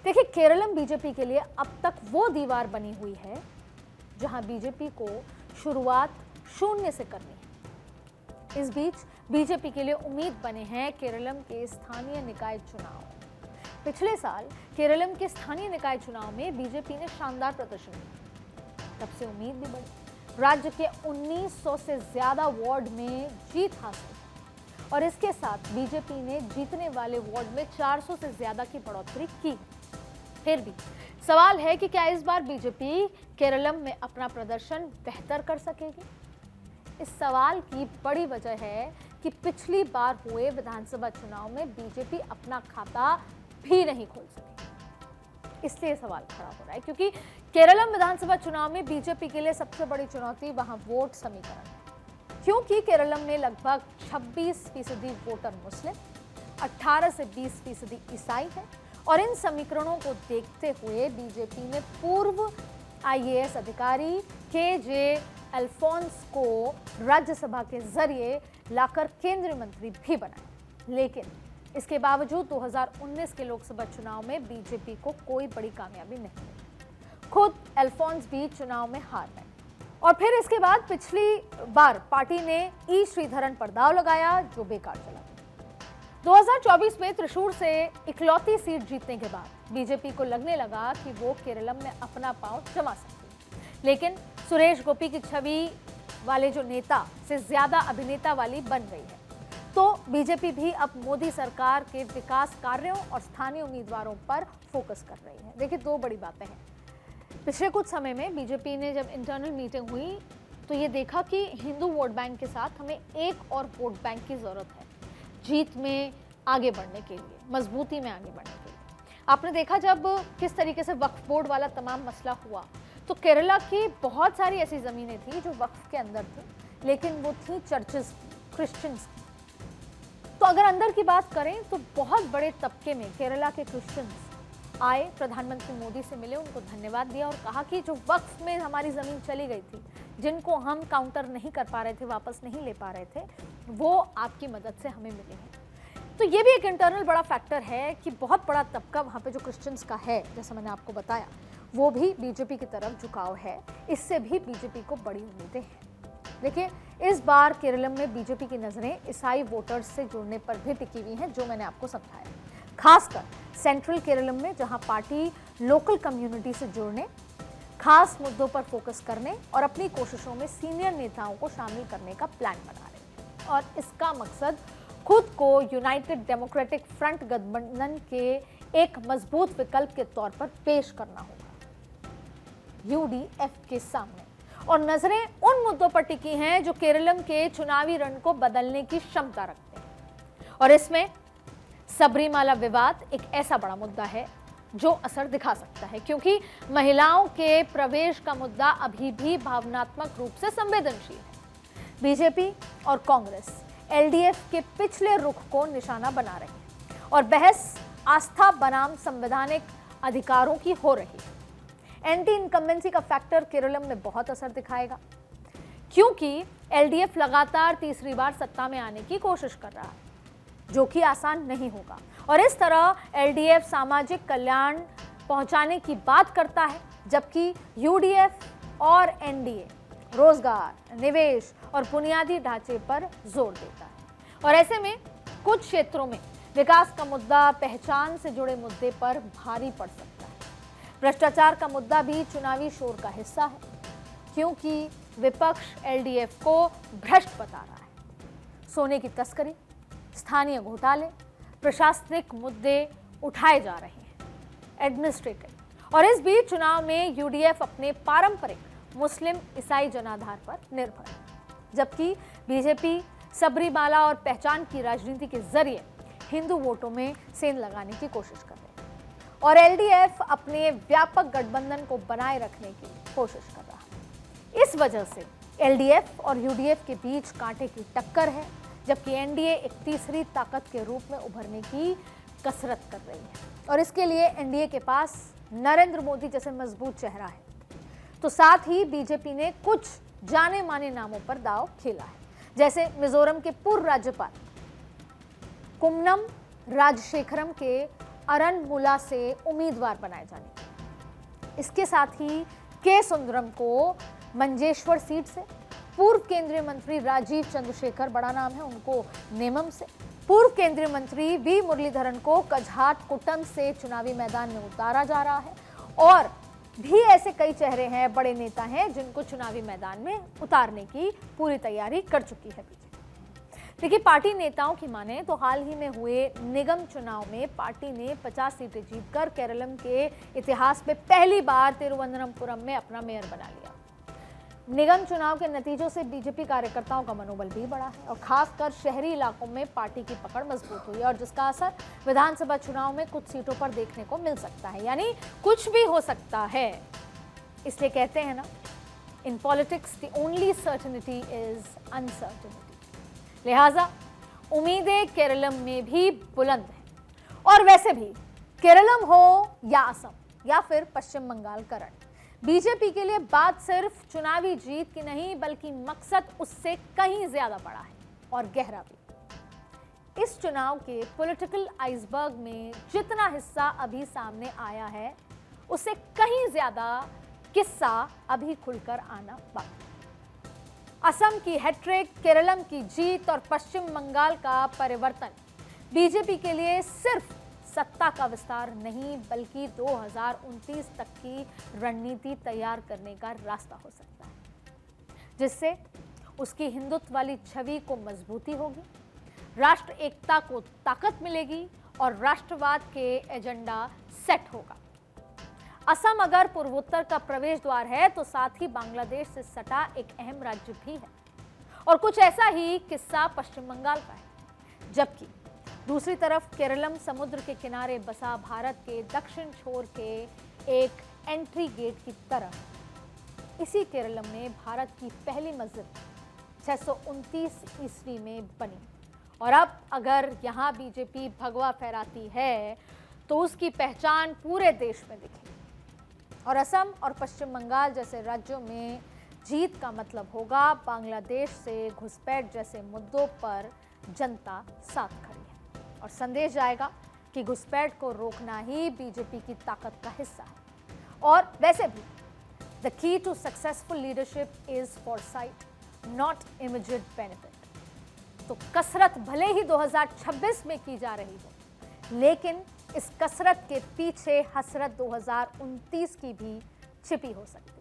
देखिए, केरलम बीजेपी के लिए अब तक वो दीवार बनी हुई है जहां बीजेपी को शुरुआत शून्य से करनी है। इस बीच बीजेपी के लिए उम्मीद बने हैं केरलम के स्थानीय निकाय चुनाव। पिछले साल केरलम के स्थानीय निकाय चुनाव में बीजेपी ने शानदार प्रदर्शन किया, तब से उम्मीद भी बढ़ी। राज्य के 1900 से ज्यादा वार्ड में जीत हासिल और इसके साथ बीजेपी ने जीतने वाले वार्ड में 400 से ज्यादा की बढ़ोतरी की। फिर भी सवाल है कि क्या इस बार बीजेपी केरलम में अपना प्रदर्शन बेहतर कर सकेगी? इस सवाल की बड़ी वजह है कि पिछली बार हुए विधानसभा चुनाव में बीजेपी अपना खाता भी नहीं खोल सकी। इसलिए सवाल खड़ा हो रहा है क्योंकि केरलम विधानसभा चुनाव में बीजेपी के लिए सबसे बड़ी चुनौती वहां वोट समीकरण है, क्योंकि केरलम में लगभग 26% वोटर मुस्लिम, 18 से 20% ईसाई है और इन समीकरणों को देखते हुए बीजेपी ने पूर्व IAS अधिकारी KJ अल्फोंस को राज्यसभा के जरिए लाकर केंद्रीय मंत्री भी बनाया। लेकिन इसके बावजूद 2019 के लोकसभा चुनाव में बीजेपी को कोई बड़ी कामयाबी नहीं मिली। खुद अल्फोंस भी चुनाव में हार गए और फिर इसके बाद पिछली बार पार्टी ने E श्रीधरन पर दांव लगाया, जो बेकार चला। 2024 में त्रिशूर से इकलौती सीट जीतने के बाद बीजेपी को लगने लगा कि वो केरलम में अपना पांव जमा सकती है, लेकिन सुरेश गोपी की छवि वाले जो नेता से ज्यादा अभिनेता वाली बन गई है। तो बीजेपी भी अब मोदी सरकार के विकास कार्यों और स्थानीय उम्मीदवारों पर फोकस कर रही है। देखिए, दो बड़ी बातें हैं। पिछले कुछ समय में बीजेपी ने जब इंटरनल मीटिंग हुई तो ये देखा कि हिंदू वोट बैंक के साथ हमें एक और वोट बैंक की जरूरत है जीत में आगे बढ़ने के लिए, मजबूती में आगे बढ़ने के लिए। आपने देखा जब किस तरीके से वक्फ बोर्ड वाला तमाम मसला हुआ तो केरला की बहुत सारी ऐसी ज़मीनें थी जो वक्फ के अंदर थी, लेकिन वो थी चर्चेस, क्रिश्चियंस की। तो अगर अंदर की बात करें तो बहुत बड़े तबके में केरला के क्रिश्चियंस आए, प्रधानमंत्री मोदी से मिले, उनको धन्यवाद दिया और कहा कि जो वक्फ में हमारी ज़मीन चली गई थी, जिनको हम काउंटर नहीं कर पा रहे थे, वापस नहीं ले पा रहे थे, वो आपकी मदद से हमें मिले हैं। तो ये भी एक इंटरनल बड़ा फैक्टर है कि बहुत बड़ा तबका वहाँ पे जो क्रिश्चियंस का है, जैसा मैंने आपको बताया, वो भी बीजेपी की तरफ झुकाव है। इससे भी बीजेपी को बड़ी उम्मीदें हैं। देखिए, इस बार केरलम में बीजेपी की नज़रें ईसाई वोटर्स से जुड़ने पर भी टिकी हुई हैं, जो मैंने आपको समझाया। खासकर सेंट्रल केरलम में जहां पार्टी लोकल कम्युनिटी से जुड़ने, खास मुद्दों पर फोकस करने और अपनी कोशिशों में सीनियर नेताओं को शामिल करने का प्लान बना रहे हैं। और इसका मकसद खुद को यूनाइटेड डेमोक्रेटिक फ्रंट गठबंधन के एक मजबूत विकल्प के तौर पर पेश करना होगा UDF के सामने। और नजरें उन मुद्दों पर टिकी हैं जो केरलम के चुनावी रण को बदलने की क्षमता रखते हैं। और इसमें सबरीमाला विवाद एक ऐसा बड़ा मुद्दा है जो असर दिखा सकता है, क्योंकि महिलाओं के प्रवेश का मुद्दा अभी भी भावनात्मक रूप से संवेदनशील है। बीजेपी और कांग्रेस LDF के पिछले रुख को निशाना बना रही है और बहस आस्था बनाम संवैधानिक अधिकारों की हो रही है। एंटी इनकम्बेंसी का फैक्टर केरलम में बहुत असर दिखाएगा, क्योंकि LDF लगातार तीसरी बार सत्ता में आने की कोशिश कर रहा है, जो कि आसान नहीं होगा। और इस तरह LDF सामाजिक कल्याण पहुंचाने की बात करता है, जबकि UDF और NDA रोजगार, निवेश और बुनियादी ढांचे पर जोर देता है। और ऐसे में कुछ क्षेत्रों में विकास का मुद्दा पहचान से जुड़े मुद्दे पर भारी पड़ सकता है। भ्रष्टाचार का मुद्दा भी चुनावी शोर का हिस्सा है, क्योंकि विपक्ष LDF को भ्रष्ट बता रहा है। सोने की तस्करी, स्थानीय घोटाले, प्रशासनिक मुद्दे उठाए जा रहे हैं, एडमिनिस्ट्रेटिव। और इस बीच चुनाव में UDF अपने पारंपरिक मुस्लिम ईसाई जनाधार पर निर्भर है, जबकि बीजेपी सबरीमाला और पहचान की राजनीति के जरिए हिंदू वोटों में सेंध लगाने की कोशिश कर रहे हैं। और LDF अपने व्यापक गठबंधन को बनाए रखने की कोशिश कर रहा है। इस वजह से LDF और UDF के बीच कांटे की टक्कर है, जबकि NDA एक तीसरी ताकत के रूप में उभरने की कसरत कर रही है। और इसके लिए NDA के पास नरेंद्र मोदी जैसे मजबूत चेहरा है। तो साथ ही बीजेपी ने कुछ जाने माने नामों पर दांव खेला है, जैसे मिजोरम के पूर्व राज्यपाल कुम्नम राजशेखरम के अरनमुला से उम्मीदवार बनाए जाने की। इसके साथ ही के सुंदरम को मंजेश्वर सीट से, पूर्व केंद्रीय मंत्री राजीव चंद्रशेखर, बड़ा नाम है, उनको नेमम से, पूर्व केंद्रीय मंत्री वी मुरलीधरन को कझाट कुटम से चुनावी मैदान में उतारा जा रहा है। और भी ऐसे कई चेहरे हैं, बड़े नेता हैं जिनको चुनावी मैदान में उतारने की पूरी तैयारी कर चुकी है बीजेपी। देखिए, पार्टी नेताओं की माने तो हाल ही में हुए निगम चुनाव में पार्टी ने 50 सीटें जीतकर केरलम के इतिहास में पहली बार तिरुवनंतपुरम में अपना मेयर बना लिया। निगम चुनाव के नतीजों से बीजेपी कार्यकर्ताओं का मनोबल भी बढ़ा है और खासकर शहरी इलाकों में पार्टी की पकड़ मजबूत हुई है और जिसका असर विधानसभा चुनाव में कुछ सीटों पर देखने को मिल सकता है। यानी कुछ भी हो सकता है। इसलिए कहते हैं ना, in politics the only certainty is uncertainty. लिहाजा उम्मीदें केरलम में भी बुलंद हैं। और वैसे भी केरलम हो या असम या फिर पश्चिम बंगाल का रण, बीजेपी के लिए बात सिर्फ चुनावी जीत की नहीं बल्कि मकसद उससे कहीं ज्यादा बड़ा है और गहरा भी। इस चुनाव के पॉलिटिकल आइसबर्ग में जितना हिस्सा अभी सामने आया है, उससे कहीं ज्यादा किस्सा अभी खुलकर आना बाकी। असम की हैट्रिक, केरलम की जीत और पश्चिम बंगाल का परिवर्तन बीजेपी के लिए सिर्फ सत्ता का विस्तार नहीं बल्कि 2029 तक की रणनीति तैयार करने का रास्ता हो सकता है, जिससे उसकी हिंदुत्व वाली छवि को मजबूती होगी, राष्ट्र एकता को ताकत मिलेगी और राष्ट्रवाद के एजेंडा सेट होगा। असम अगर पूर्वोत्तर का प्रवेश द्वार है तो साथ ही बांग्लादेश से सटा एक अहम राज्य भी है। और कुछ ऐसा ही किस्सा पश्चिम बंगाल का है, जबकि दूसरी तरफ केरलम समुद्र के किनारे बसा भारत के दक्षिण छोर के एक एंट्री गेट की तरह इसी केरलम में भारत की पहली मस्जिद 629 ईस्वी में बनी। और अब अगर यहाँ बीजेपी भगवा फहराती है तो उसकी पहचान पूरे देश में दिखेगी। और असम और पश्चिम बंगाल जैसे राज्यों में जीत का मतलब होगा बांग्लादेश से घुसपैठ जैसे मुद्दों पर जनता साथ खड़ी है और संदेश जाएगा कि घुसपैठ को रोकना ही बीजेपी की ताकत का हिस्सा है। और वैसे भी the key to successful leadership is foresight, not immediate benefit. तो कसरत भले ही 2026 में की जा रही हो, लेकिन इस कसरत के पीछे हसरत 2029 की भी छिपी हो सकती है।